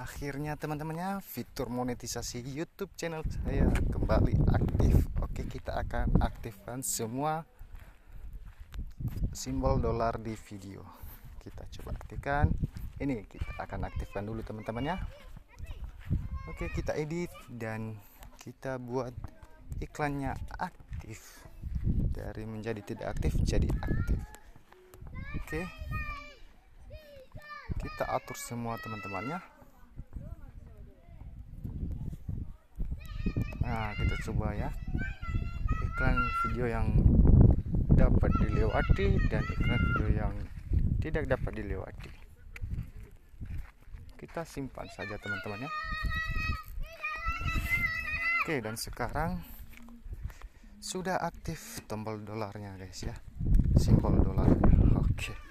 Akhirnya teman-temannya, fitur monetisasi YouTube channel saya kembali aktif. Oke, kita akan aktifkan semua simbol dolar di video. Kita coba aktifkan. Ini kita akan aktifkan dulu teman-temannya. Oke, kita edit dan kita buat iklannya aktif. Dari menjadi tidak aktif jadi aktif. Oke, kita atur semua teman-temannya. Nah, kita coba ya, iklan video yang dapat dilewati dan iklan video yang tidak dapat dilewati. Kita simpan saja teman-teman ya. Oke, dan sekarang sudah aktif tombol dolarnya guys ya, simbol dolarnya. Oke.